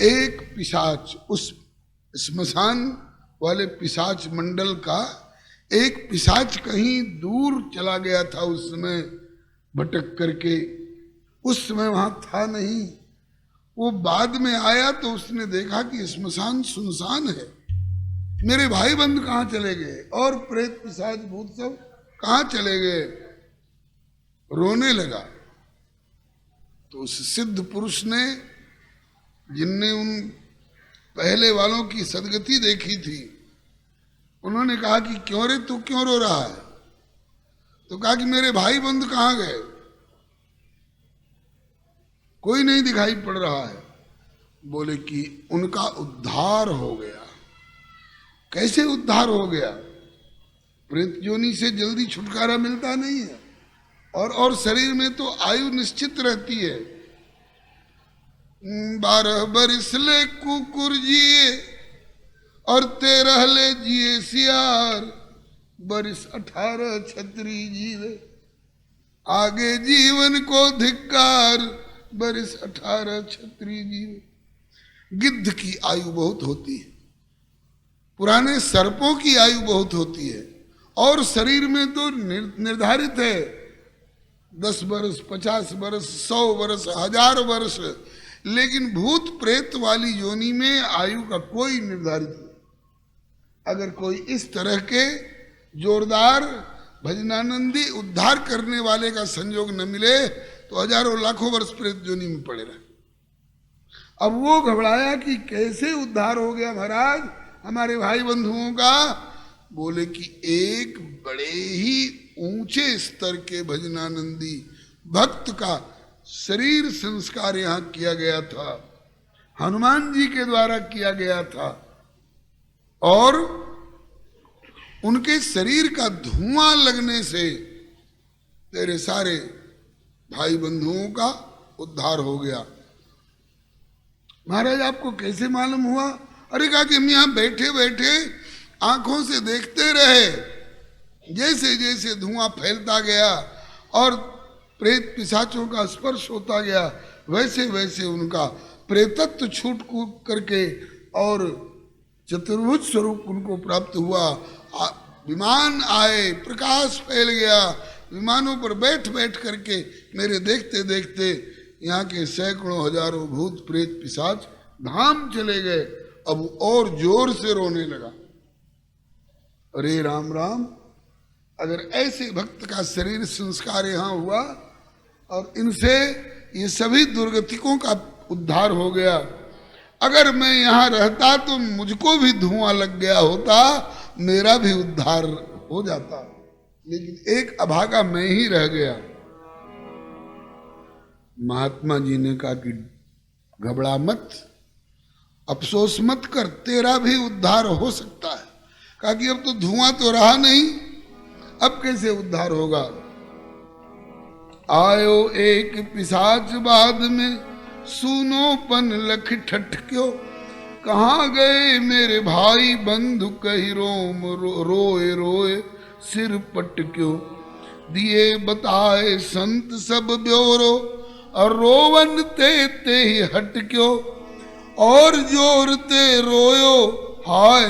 एक पिशाच, उस स्मशान वाले पिशाच मंडल का एक पिशाच कहीं दूर चला गया था उस समय भटक करके, उस समय वहां था नहीं। वो बाद में आया तो उसने देखा कि स्मशान सुनसान है, मेरे भाई बंद कहाँ चले गए और प्रेत पिशाच भूत सब कहाँ चले गए, रोने लगा। तो उस सिद्ध पुरुष ने, जिनने उन पहले वालों की सदगति देखी थी, उन्होंने कहा कि क्यों रे तू क्यों रो रहा है? तो कहा कि मेरे भाई बंधु कहाँ गए, कोई नहीं दिखाई पड़ रहा है। बोले कि उनका उद्धार हो गया। कैसे उद्धार हो गया? प्रेत योनि से जल्दी छुटकारा मिलता नहीं है, और शरीर में तो आयु निश्चित रहती है। 12 बरिस ले कुकुर जिए और 13 ले जिए सियार, बरिस 18 छतरी जीवे, आगे जीवन को धिक्कार, बरिस 18 छतरी जीवे। गिद्ध की आयु बहुत होती है, पुराने सर्पों की आयु बहुत होती है, और शरीर में तो निर्धारित है 10 वर्ष, 50 वर्ष, 100 वर्ष, 1000 वर्ष, लेकिन भूत प्रेत वाली योनि में आयु का कोई निर्धारित नहीं। अगर कोई इस तरह के जोरदार भजनानंदी उद्धार करने वाले का संयोग न मिले तो हजारों लाखों वर्ष प्रेत योनि में पड़े रहे। अब वो घबराया कि कैसे उद्धार हो गया महाराज हमारे भाई बंधुओं का? बोले कि एक बड़े ही ऊंचे स्तर के भजनानंदी भक्त का शरीर संस्कार यहां किया गया था, हनुमान जी के द्वारा किया गया था, और उनके शरीर का धुआं लगने से तेरे सारे भाई बंधुओं का उद्धार हो गया। महाराज आपको कैसे मालूम हुआ? अरे कहा कि हम यहां बैठे बैठे आंखों से देखते रहे, जैसे जैसे धुआं फैलता गया और प्रेत पिशाचों का स्पर्श होता गया, वैसे वैसे उनका प्रेतत्व छूट कूट करके और चतुर्भुज स्वरूप उनको प्राप्त हुआ। विमान आए, प्रकाश फैल गया, विमानों पर बैठ बैठ करके मेरे देखते देखते यहाँ के सैकड़ों हजारों भूत प्रेत पिशाच धाम चले गए। अब और जोर से रोने लगा, अरे राम राम, अगर ऐसे भक्त का शरीर संस्कार यहाँ हुआ और इनसे ये सभी दुर्गतिकों का उद्धार हो गया, अगर मैं यहाँ रहता तो मुझको भी धुआं लग गया होता, मेरा भी उद्धार हो जाता, लेकिन एक अभागा मैं ही रह गया। महात्मा जी ने कहा कि घबरा मत, अफसोस मत कर, तेरा भी उद्धार हो सकता है। कहा कि अब तो धुआं तो रहा नहीं, अब कैसे उद्धार होगा? आयो एक पिशाच बाद में, सुनोपन लख ठठक्यो, कहाँ गए मेरे भाई बंधु कही रोम रोए रोए सिर पटक्यो, दिए बताए संत सब ब्योरो, और रोवन ते ही हटक्यो, और जोर ते रोयो हाय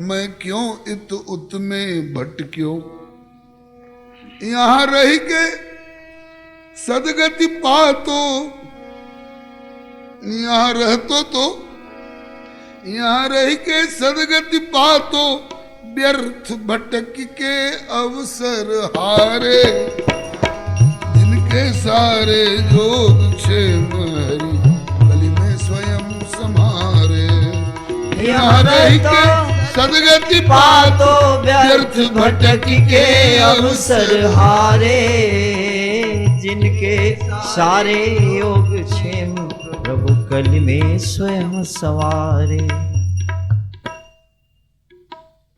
मैं क्यों इत उत में भटक्यो। यहाँ रह के सदगति पातो, यहाँ रहतो तो यहाँ रह के सदगति पातो, व्यर्थ भटक के अवसर हारे, जिनके सारे जोग क्षेम हरि बलि में स्वयं समारे। यहाँ रह के सदगति पातो, व्यर्थ भटक के अवसर हारे, जिनके सारे योग क्षेम प्रभु कलि में स्वयं सवारे।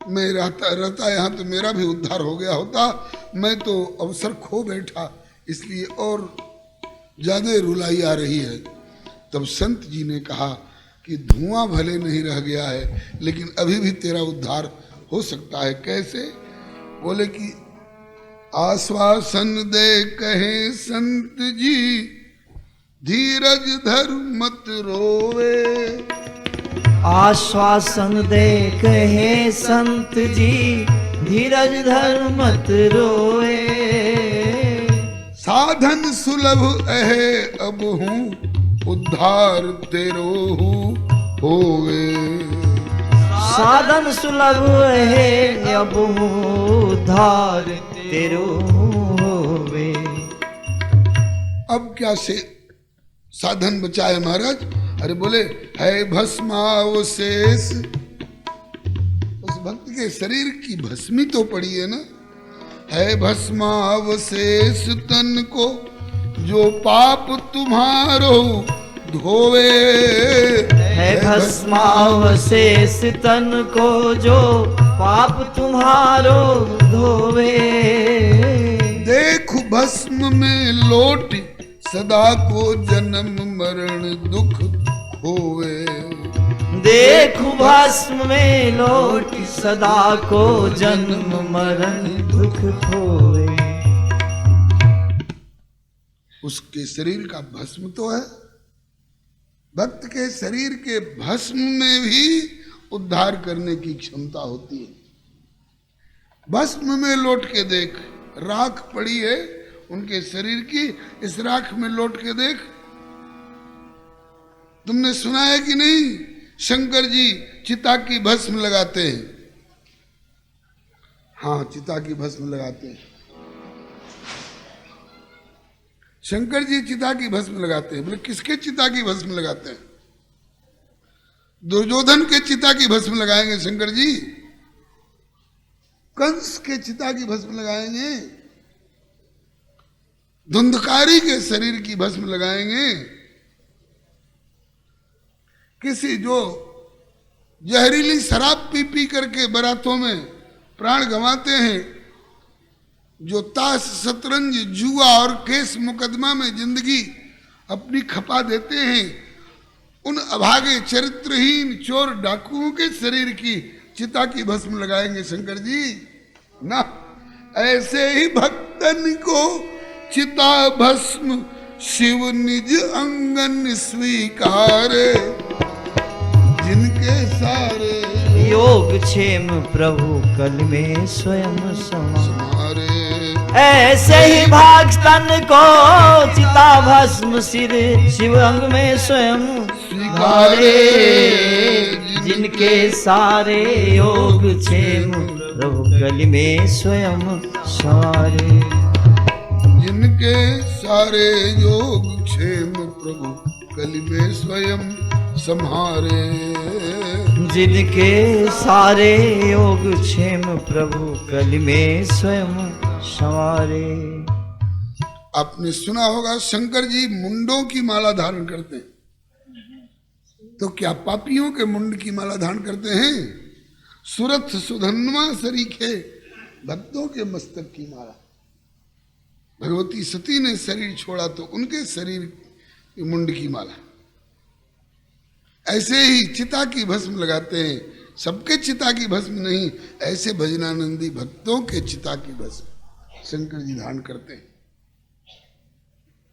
मैं रहता यहाँ तो मेरा भी उद्धार हो गया होता, मैं तो अवसर खो बैठा, इसलिए और ज्यादा रुलाई आ रही है। तब संत जी ने कहा कि धुआं भले नहीं रह गया है, लेकिन अभी भी तेरा उद्धार हो सकता है। कैसे? बोले कि आश्वासन दे कहे संत जी, धीरज धर मत रोवे, आश्वासन दे कहे संत जी, धीरज धर मत रोए। साधन सुलभ है अब हूँ, उद्धार तेरो होवे। साधन सुलभ है अब उद्धार तेरो होवे। अब क्या से साधन बचाए महाराज? अरे बोले है भस्मावशेष, उस भक्त के शरीर की भस्मी तो पड़ी है ना। है भस्मावशेष तन को, जो पाप तुम्हारो धोवे। है भस्मावशेष तन को, जो पाप तुम्हारो धोवे। देख भस्म में लोट, सदा को जन्म मरण दुख होवे। देखो भस्म में लोट, सदा को जन्म मरण दुख होवे। उसके शरीर का भस्म तो है, भक्त के शरीर के भस्म में भी उद्धार करने की क्षमता होती है। भस्म में लौट के देख, राख पड़ी है उनके शरीर की, इस राख में लौट के देख। तुमने सुना है कि नहीं, शंकर जी चिता की भस्म लगाते हैं। हाँ, चिता की भस्म लगाते हैं। शंकर जी चिता की भस्म लगाते हैं। बोले किसके चिता की भस्म लगाते हैं? दुर्योधन के चिता की भस्म लगाएंगे शंकर जी, कंस के चिता की भस्म लगाएंगे, धुंधकारी के शरीर की भस्म लगाएंगे। किसी जो जहरीली शराब पी पी करके बारातों में प्राण गंवाते हैं, जो ताश शतरंज जुआ और केस मुकदमा में जिंदगी अपनी खपा देते हैं, उन अभागे चरित्रहीन चोर डाकुओं के शरीर की चिता की भस्म लगाएंगे शंकर जी ना। ऐसे ही भक्तन को चिता भस्म शिव निज अंगन स्वीकारे, जिनके सारे योग क्षेम प्रभु कल में स्वयं समारे। ऐसे ही भक्तन को चिता भस्म सिर शिव अंग में स्वयं स्वीकारे, जिनके सारे योग क्षेम प्रभु कल में स्वयं सवारे। जिनके सारे योग क्षेम प्रभु कल में स्वयं संहारे। जिनके सारे योग क्षेम प्रभु कल में स्वयं संवारे। आपने सुना होगा शंकर जी मुंडों की माला धारण करते हैं, तो क्या पापियों के मुंड की माला धारण करते हैं? सुरथ सुधन्वा सरीखे भक्तों के मस्तक की माला। भगवती सती ने शरीर छोड़ा तो उनके शरीर की मुंड की माला। ऐसे ही चिता की भस्म लगाते हैं, सबके चिता की भस्म नहीं, ऐसे भजनानंदी भक्तों के चिता की भस्म शंकर जी धारण करते हैं।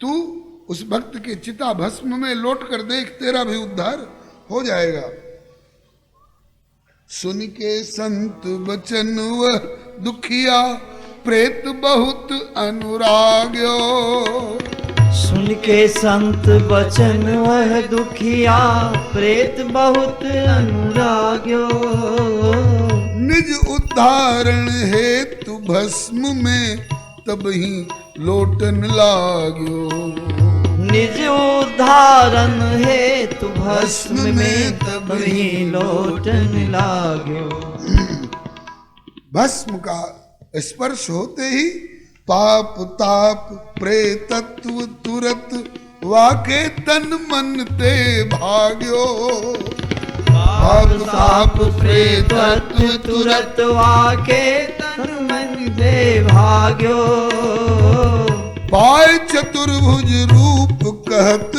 तू उस भक्त के चिता भस्म में लौट कर देख, तेरा भी उद्धार हो जाएगा। सुन के संत बचन वह दुखिया, प्रेत बहुत अनुराग्यो। सुन के संत बचन वह दुखिया, प्रेत बहुत अनुराग्यो। निज उद्धारण हेतु भस्म में तब ही लोटन लाग्यो। निज उद्धारण हेतु भस्म में तब ही लोटन लाग्यो। भस्म का स्पर्श होते ही पाप ताप प्रेतत्व तुरत वाके तन मन ते भाग्यो। पाप ताप प्रेतत्व तुरत वाके तन मन ते भाग्यो। पाय चतुर्भुज रूप कहत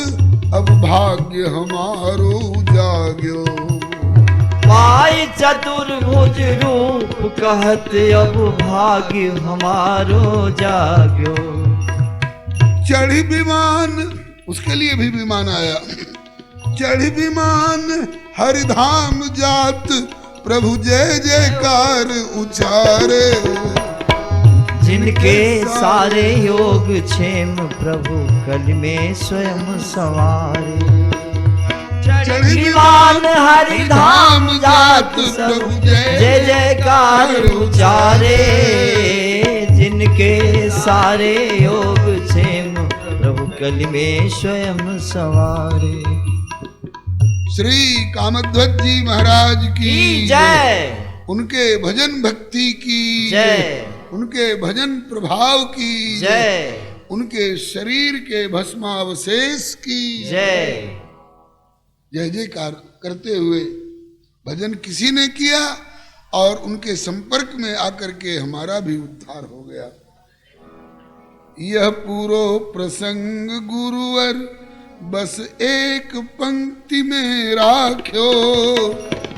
अब भाग्य हमारो जाग्यो। पाय चतुर्भुज रूप कहत अब भाग्य हमारो जाग्यो। चढ़ी विमान, उसके लिए भी विमान आया। चढ़ विमान हरिधाम जात प्रभु जय जयकार उचारे। जिनके सारे योग क्षेम प्रभु कल में स्वयं सवारे। चढ़ विमान हरिधाम जात प्रभु जय जयकार उचारे। जिनके सारे योग क्षेम प्रभु कल में स्वयं सवारे। श्री कामध्वज जी महाराज की जय। उनके भजन भक्ति की जय। उनके भजन प्रभाव की जय। उनके शरीर के भस्मावशेष की जय। जय जयकार करते हुए भजन किसी ने किया और उनके संपर्क में आकर के हमारा भी उद्धार हो गया। यह पूरो प्रसंग गुरुवर बस एक पंक्ति में राख्यो।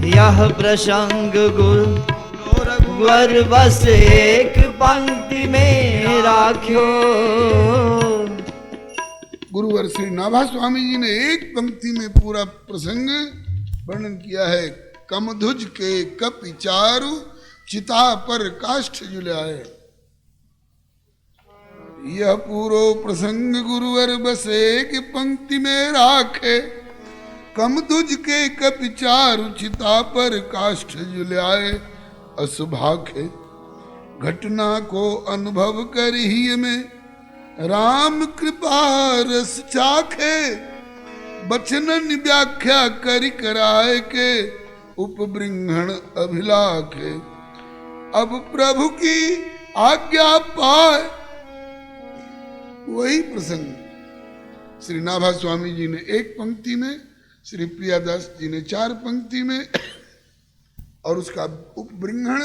यह प्रसंग गुरुवर बस एक पंक्ति में राख्यो। गुरुवर श्री नाभा स्वामी जी ने एक पंक्ति में पूरा प्रसंग वर्णन किया है। कमधुज के कपि चारु चिता पर काष्ठ जुलाए। यह पूरो प्रसंग गुरुवर बस एक पंक्ति में राखे। कमधुज के कपि चारु चिता पर काष्ठ जुलाए। असुभाखे घटना को अनुभव कर ही में राम कृपा रस चाखे। बचनन व्याख्या करि कराए के उपबृंहण अभिलाखे। अब प्रभु की आज्ञा पाए। वही प्रसंग श्री नाभा स्वामी जी ने एक पंक्ति में, श्री प्रियादास जी ने 4 पंक्ति में और उसका उपबृंहण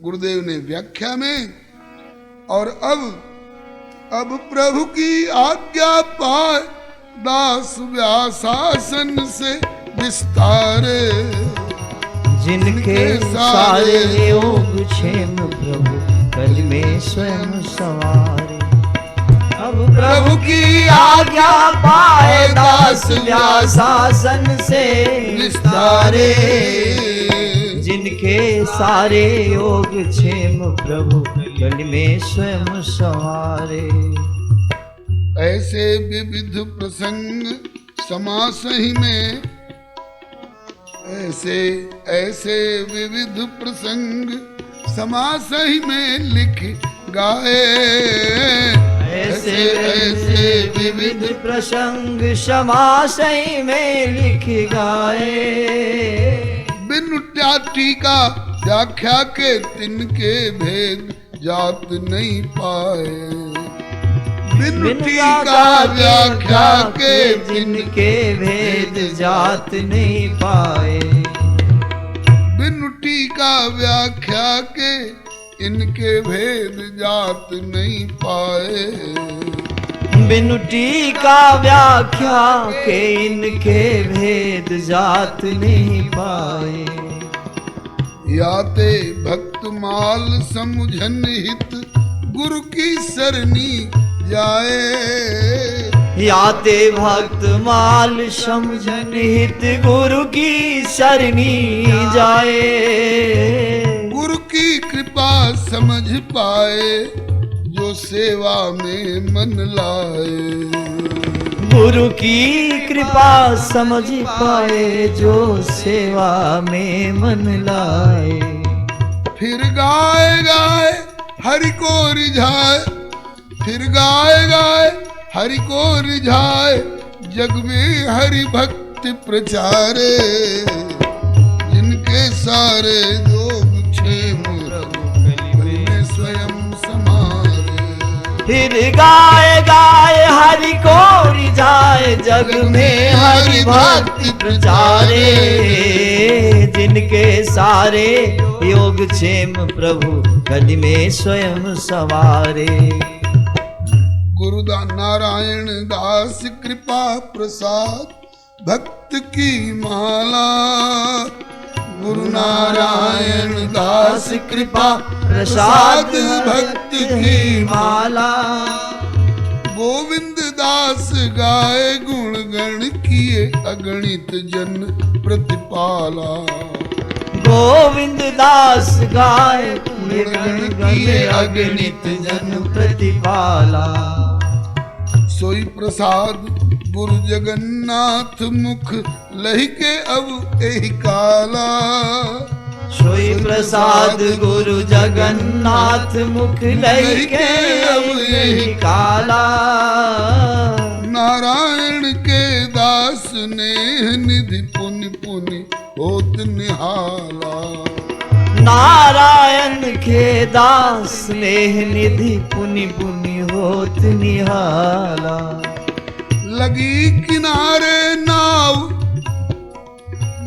गुरुदेव ने व्याख्या में। और अब प्रभु की आज्ञा पाए दास व्यासासन से विस्तारे। जिनके सारे योग क्षेम प्रभु कल में स्वयं सवारे। अब प्रभु की आज्ञा पाए दास व्यासासन से विस्तारे। जिनके सारे योग क्षेम प्रभु कल में स्वयं सवारे। ऐसे विविध प्रसंग समास ही में, ऐसे विविध प्रसंग समास ही में लिख गाए। ऐसे विविध प्रसंग समास ही में लिख गाए। बिनु टीका व्याख्या के तिनके भेद जात नहीं पाए। बिनु टीका व्याख्या के जिनके भेद जात नहीं पाए। बिनु टीका व्याख्या के इनके भेद जात नहीं पाए। बिनु टीका व्याख्या के इनके भेद जात नहीं पाए। याते भक्त माल समुझन हित गुरु की सरनी जाए। याते भक्त माल समझन हित गुरु की सरनी जाए। गुरु की कृपा समझ पाए जो सेवा में मन लाए। गुरु की कृपा समझ पाए जो सेवा में मन लाए। फिर गाए गाए हरि को रिझाए। फिर गाए गाए हरि को रिझाए। जग में हरि भक्ति प्रचारे। जिनके सारे योग क्षेम में स्वयं समारे। फिर गाए गाए हरि को रिझाए। जग में हरि भक्ति प्रचारे। जिनके सारे योग क्षेम प्रभु कल में स्वयं सवारे। गुरुदा नारायण दास कृपा प्रसाद भक्त की माला। गुरु नारायण दास कृपा प्रसाद भक्त की माला। गोविंद दास गाए गुण गण किए अगणित जन प्रतिपाला। गोविंद दास गाय गुण किए अगणित जन प्रतिपाला। सोई प्रसाद गुरु जगन्नाथ मुख लहि के अब एहि काला। सोई प्रसाद गुरु जगन्नाथ मुख लहि के अब एहि काला। नारायण के दास नेह निधि पुनि पुनि होत निहाला। नारायण के दास स्नेह निधि पुनि पुनि होत निहाला। लगी किनारे नाव,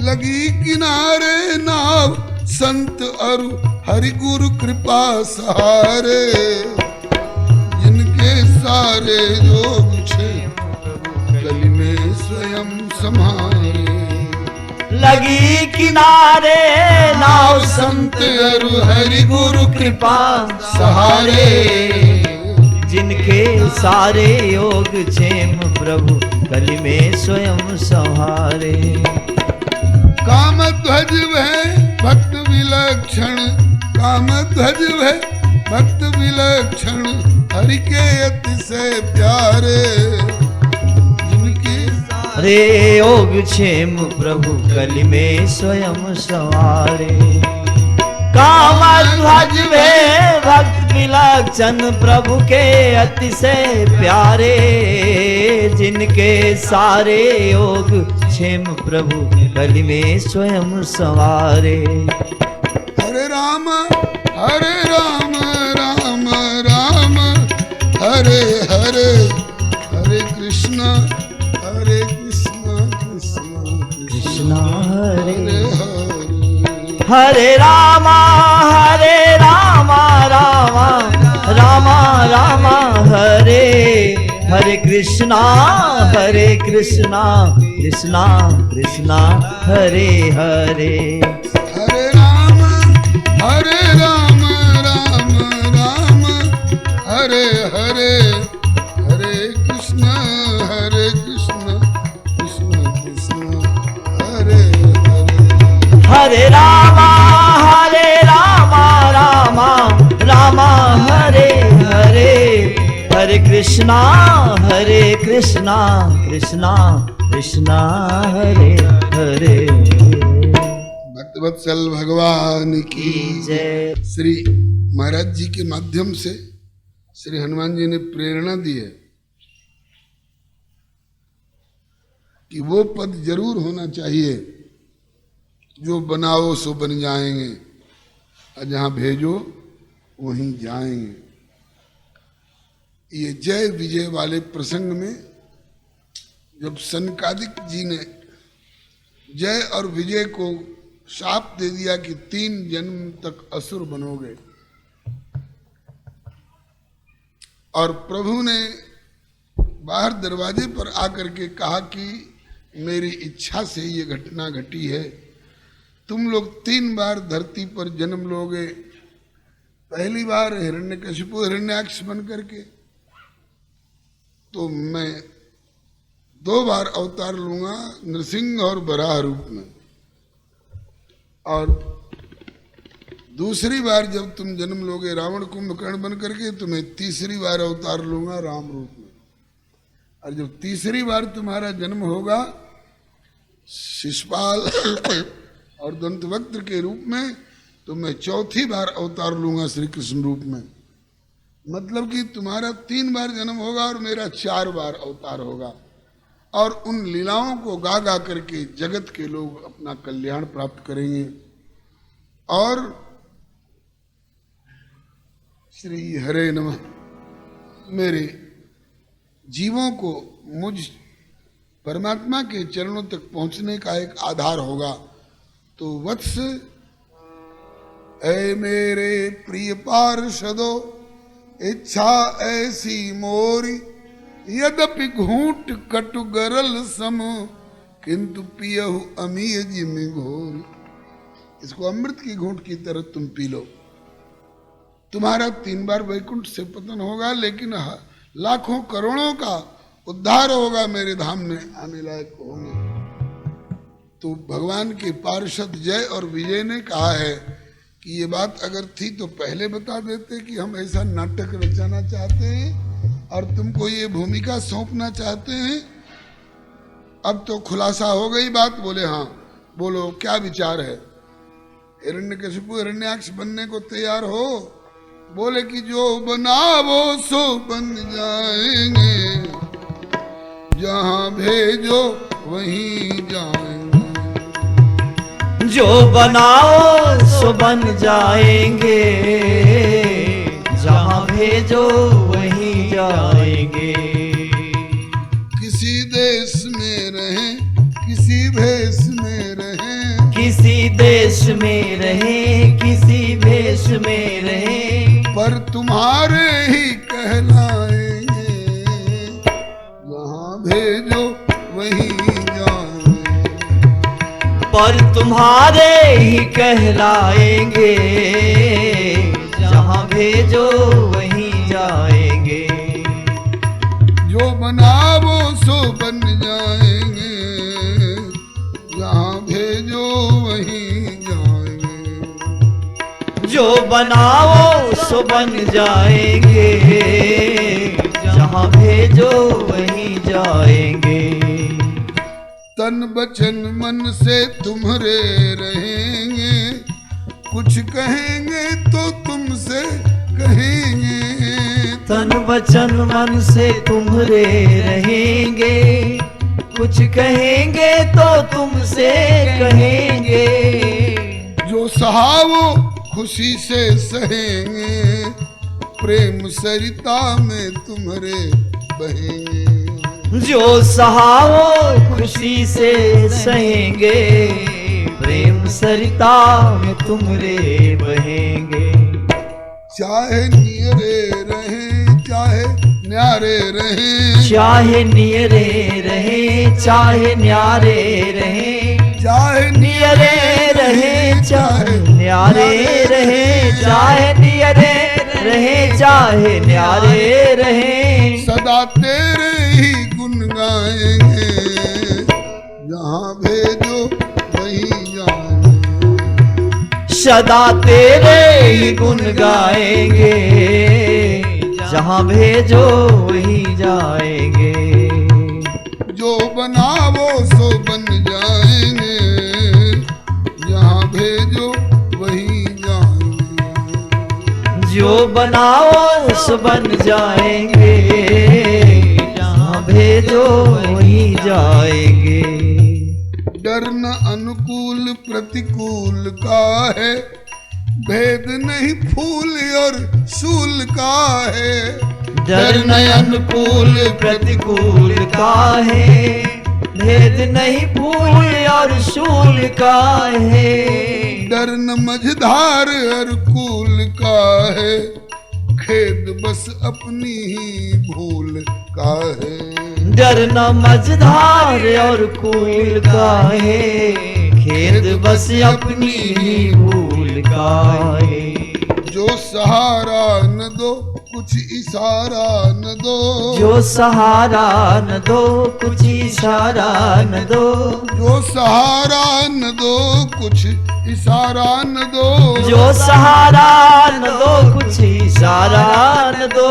लगी किनारे नाव संत अरु हरि गुरु कृपा सहारे। जिनके सारे योग छे कलि में स्वयं संहारे। लगी किनारे नाव संत अरु हरि गुरु कृपा सहारे। जिनके सारे योग क्षेम प्रभु कलि में स्वयं संहारे। काम ध्वज वह भक्त विलक्षण, काम ध्वज वह भक्त विलक्षण हरि के अतिशय प्यारे। जिनके रे योग क्षेम प्रभु कलि में स्वयं संहारे। काम ध्वज वे भक्त विलक्षण प्रभु के अतिशय प्यारे। जिनके सारे योग क्षेम प्रभु कलि में स्वयं संवारे। हरे राम राम राम हरे हरे, हरे कृष्ण कृष्ण कृष्ण हरे हरे। हरे राम राम राम हरे हरे कृष्णा कृष्णा कृष्णा हरे हरे। हरे राम राम राम हरे हरे, हरे कृष्ण कृष्ण कृष्ण हरे हरे। हरे राम राम हरे हरे हरे कृष्णा कृष्णा कृष्णा हरे हरे। भक्तवत्सल भगवान की जय। श्री महाराज जी के माध्यम से श्री हनुमान जी ने प्रेरणा दी है कि वो पद जरूर होना चाहिए जो बनाओ सो बन जाएंगे और जहां भेजो वहीं जाएंगे। ये जय विजय वाले प्रसंग में जब सनकादिक जी ने जय और विजय को शाप दे दिया कि 3 जन्म तक असुर बनोगे, और प्रभु ने बाहर दरवाजे पर आकर के कहा कि मेरी इच्छा से ये घटना घटी है, तुम लोग 3 बार धरती पर जन्म लोगे। पहली बार हिरण्यकशिपु हिरण्याक्ष बन करके, तो मैं 2 बार अवतार लूंगा नृसिंह और बराह रूप में, और दूसरी बार जब तुम जन्म लोगे रावण कुंभकर्ण बन करके, तुम्हें तीसरी बार अवतार लूंगा राम रूप में, और जब तीसरी बार तुम्हारा जन्म होगा शिशुपाल और दंतवक्त्र के रूप में, तो मैं चौथी बार अवतार लूंगा श्री कृष्ण रूप में। मतलब कि तुम्हारा 3 बार जन्म होगा और मेरा 4 बार अवतार होगा, और उन लीलाओं को गा गा करके जगत के लोग अपना कल्याण प्राप्त करेंगे। और श्री हरे नमः मेरे जीवों को मुझ परमात्मा के चरणों तक पहुंचने का एक आधार होगा। तो वत्स ऐ मेरे प्रिय पार्षदो, इच्छा ऐसी मोरी, यद्यपि घूंट कटु गरल सम, किंतु पियहु अमीय जिमि घोरी। इसको अमृत की घूंट की तरह तुम पी लो। तुम्हारा 3 बार वैकुंठ से पतन होगा, लेकिन लाखों करोड़ों का उद्धार होगा, मेरे धाम में आने लायक होंगे। तो भगवान के पार्षद जय और विजय ने कहा है कि ये बात अगर थी तो पहले बता देते कि हम ऐसा नाटक रचाना चाहते हैं और तुमको ये भूमिका सौंपना चाहते हैं। अब तो खुलासा हो गई बात। बोले हाँ, बोलो क्या विचार है। हिरण्यकशिपु हिरण्याक्ष बनने को तैयार हो? बोले कि जो बनावो सो बन जाएंगे, जहां भेजो वहीं जाएंगे। जो बनाओ सो बन जाएंगे, जहां भेजो वहीं जाएंगे। किसी देश में रहें, किसी भेष में रहें, किसी देश में रहे, किसी भेष में रहे, पर तुम्हारे ही कहलाएंगे, जहां भेजो वहीं जाएंगे। पर तुम्हारे ही कहलाएंगे, जहां भेजो वहीं जाएंगे। जो बनावो सो बन जाएंगे, जहां भेजो वहीं जाएंगे। जो बनाओ सो बन जाएंगे, जहां भेजो वहीं जाएंगे। तन बचन मन से तुम्हारे रहेंगे, कुछ कहेंगे तो तुमसे कहेंगे। तन वचन मन से तुम्हारे रहेंगे, कुछ कहेंगे तो तुमसे कहेंगे। जो सहावो खुशी से सहेंगे, प्रेम सरिता में तुम्हारे बहेंगे। जो सहाओ खुशी से सहेंगे, प्रेम सरिता में तुमरे बहेंगे। चाहे नियरे रहे, चाहे न्यारे रहे, चाहे नियरे रहे, चाहे न्यारे रहे, चाहे नियरे रहे, चाहे न्यारे रहे, चाहे नियरे रहे, चाहे न्यारे रहे। सदा तेरे ही गुण गाएंगे, जहाँ भेजो वहीं जाएंगे। सदा तेरे ही गुण गाएंगे, जहाँ भेजो वहीं जाएंगे। जो बनावो सो बन जाएंगे, जहाँ भेजो वहीं जाएंगे। जो बनाओ सो बन जाएंगे, जहाँ भेजो वहीं जाएंगे। डर न अनुकूल प्रतिकूल का है, भेद नहीं फूल और सूल का है। डर न अनुकूल प्रतिकूल का है, भेद नहीं फूल और शूल का है। डर न मझधार और कूल का है, खेद बस अपनी ही भूल का है। डर न मझधार और कूल का है, खेद बस अपनी ही भूल का है। जो सहारा न दो कुछ इशारा न दो, जो सहारा न दो कुछ इशारा न दो, जो सहारा न दो कुछ इशारा न दो। जो सहारा न दो कुछ इशारा न दो।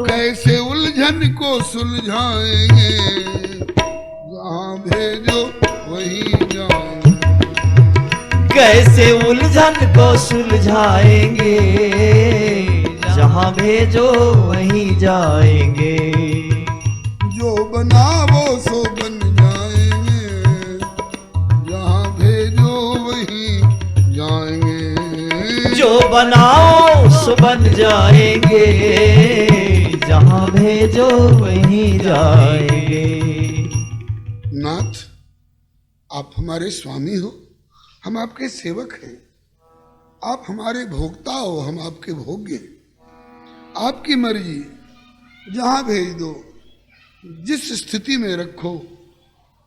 कैसे उलझन को सुलझाएंगे, जहाँ भेजो वहीं जाएंगे। कैसे उलझन को सुलझाएंगे, जहाँ भेजो वहीं जाएंगे। जो बनावो सो बन जाएंगे, जहाँ भेजो वहीं जाएंगे। जो बनाओ सो बन जाएंगे, जहाँ भेजो वहीं जाएंगे। नाथ, आप हमारे स्वामी हो, हम आपके सेवक हैं। आप हमारे भोक्ता हो, हम आपके भोग्य हैं। आपकी मर्जी, जहाँ भेज दो, जिस स्थिति में रखो,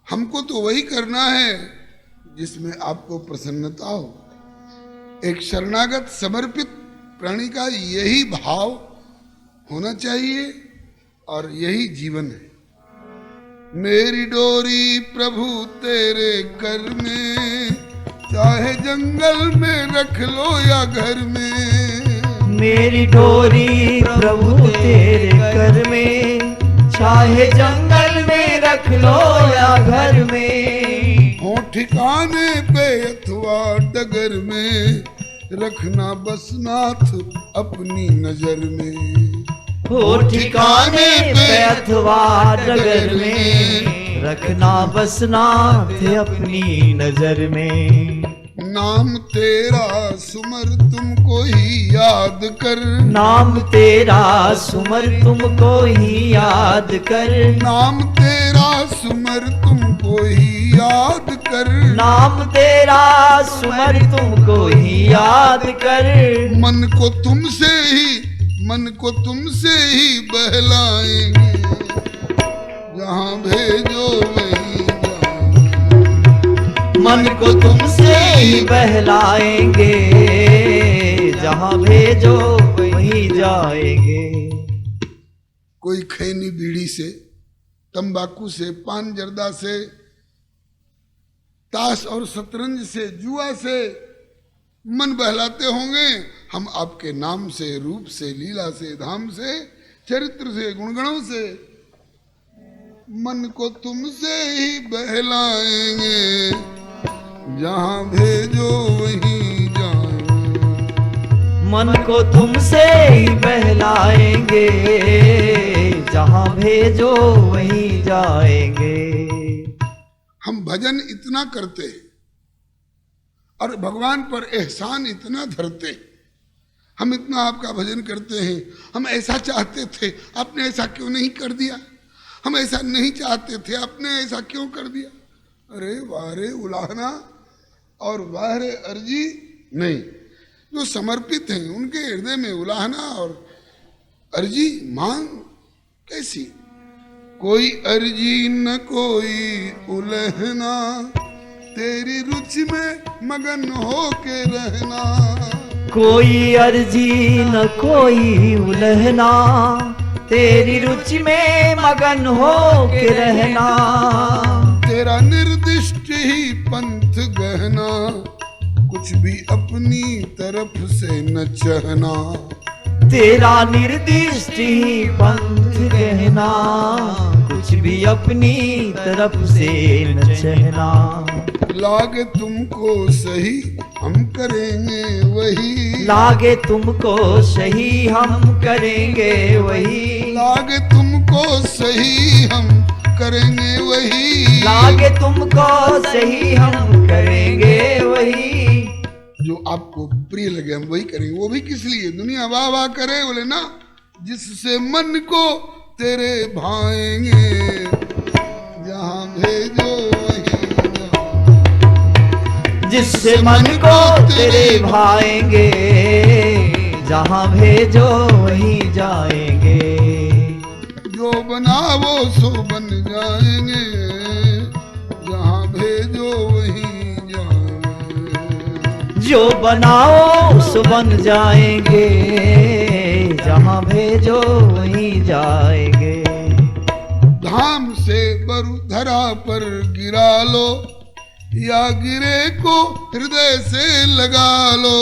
हमको तो वही करना है जिसमें आपको प्रसन्नता हो। एक शरणागत समर्पित प्राणी का यही भाव होना चाहिए और यही जीवन है। मेरी डोरी प्रभु तेरे कर में, चाहे जंगल में रख लो या घर में। मेरी डोरी प्रभु तेरे कर में, चाहे जंगल में रख लो या घर में। हो ठिकाने पे अथवा डगर में, रखना बस नाथ अपनी नजर में। हो ठिकाने पे अथवा डगर में, रखना बस नाथ अपनी नजर में। नाम तेरा सुमर तुमको ही याद कर, नाम तेरा सुमर तुमको ही याद कर। नाम तेरा सुमर तुमको ही याद कर। नाम तेरा सुमर तुमको ही याद कर। मन को तुमसे ही बहलाएंगे, जहाँ भेजो वहीं जाएंगे। मन को तुमसे ही बहलाएंगे, जहाँ भेजो वहीं जाएंगे। कोई खैनी बीड़ी से, तंबाकू से, पान जर्दा से, ताश और शतरंज से, जुआ से मन बहलाते होंगे। हम आपके नाम से, रूप से, लीला से, धाम से, चरित्र से, गुणगणों से मन को तुमसे ही बहलाएंगे, जहाँ भेजो वहीं जाएंगे। मन को तुमसे ही बहलाएंगे, जहाँ भेजो वहीं जाएंगे। हम भजन इतना करते हैं और भगवान पर एहसान इतना धरते हैं। हम इतना आपका भजन करते हैं, हम ऐसा चाहते थे, आपने ऐसा क्यों नहीं कर दिया। हम ऐसा नहीं चाहते थे, आपने ऐसा क्यों कर दिया। अरे वारे उलाहना और वारे अर्जी नहीं। जो समर्पित हैं उनके हृदय में उलाहना और अर्जी मांग कैसी। कोई अर्जी न कोई उलहना, तेरी रुचि में मगन हो के रहना। कोई अर्जी न कोई उलहना, तेरी रुचि में मगन हो के रहना। तेरा निर्दिष्ट ही पंथ गहना, कुछ भी अपनी तरफ से न चाहना। तेरा निर्दिष्ट ही पंथ गहना, कुछ भी अपनी तरफ से न चाहना। लागे तुमको सही हम करेंगे वही, लागे तुमको सही हम करेंगे वही। लागे तुमको सही हम करेंगे वही। लागे तुमको सही हम करेंगे वही। जो आपको प्रिय लगे हम वही करेंगे। वो भी किस लिए? दुनिया वाह वाह करे बोले ना, जिससे मन को तेरे भाएंगे, जहाँ भेजो वहीं जाएंगे। जिससे मन को तेरे भाएंगे, जहाँ भेजो वहीं जाएंगे। जो बनावो सो बन जाएंगे, जहाँ भेजो वहीं जाएंगे। जो बनाओ सो बन जाएंगे, जहाँ भेजो वहीं जाएंगे। धाम से बरु धरा पर गिरा लो, या गिरे को हृदय से लगा लो।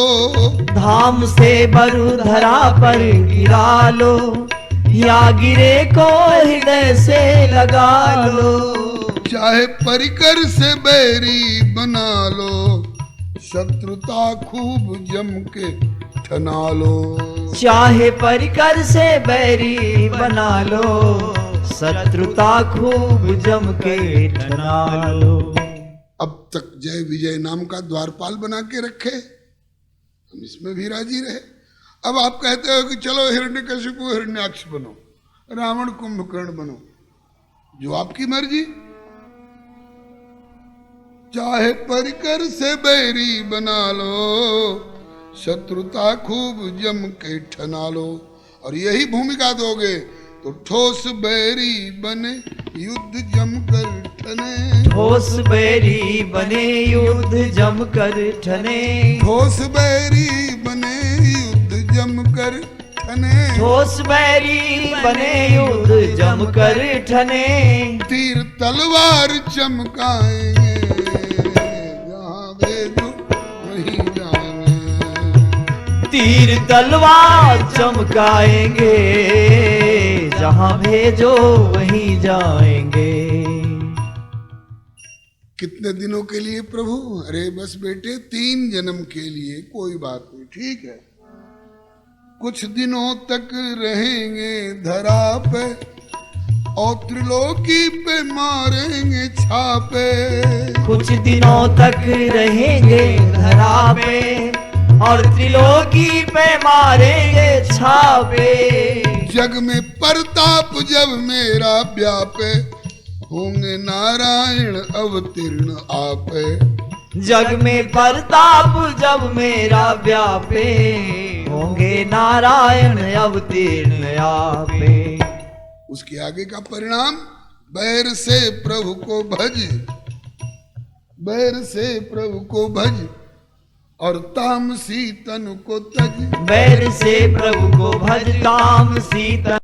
धाम से बरु धरा पर गिरा लो, या गिरे को हृदय से लगा लो। चाहे परिकर से बैरी बना लो, शत्रुता खूब जम के ठना लो। चाहे परिकर से बैरी बना लो, शत्रुता खूब जम के ठना लो। अब तक जय विजय नाम का द्वारपाल बना के रखे, हम इसमें भी राजी रहे। अब आप कहते हो कि चलो हिरण्यकशिपु हिरण्याक्ष बनो, रावण कुंभकर्ण बनो, जो आपकी मर्जी। चाहे परिकर से बैरी बना लो, शत्रुता खूब जम के ठना लो। और यही भूमिका दोगे तो ठोस बैरी बने युद्ध जम कर ठने। ठोस बैरी बने युद्ध जम कर ठने। ठोस बैरी बने युद्ध जम कर ठने, ठोस बैरी बने युद्ध जमकर ठने, तीर तलवार चमकाएंगे, जहाँ भेजो वहीं जाएंगे। तीर तलवार चमकाएंगे, जहां भेजो वहीं जाएंगे। कितने दिनों के लिए प्रभु? अरे बस बेटे 3 जन्म के लिए, कोई बात नहीं, ठीक है। कुछ दिनों तक रहेंगे धरा पे और त्रिलोकी पे मारेंगे छापे। कुछ दिनों तक रहेंगे धरा पे और त्रिलोकी पे मारेंगे छापे। जग में प्रताप जब मेरा व्यापे, होंगे नारायण अवतीर्ण आपे। जग में प्रताप जब मेरा व्यापे, होंगे नारायण अवतीर्ण आपे। उसके आगे का परिणाम, बैर से प्रभु को भज, बैर से प्रभु को भज और तामसी तन को तज। बैर से प्रभु को भज, तामसी तन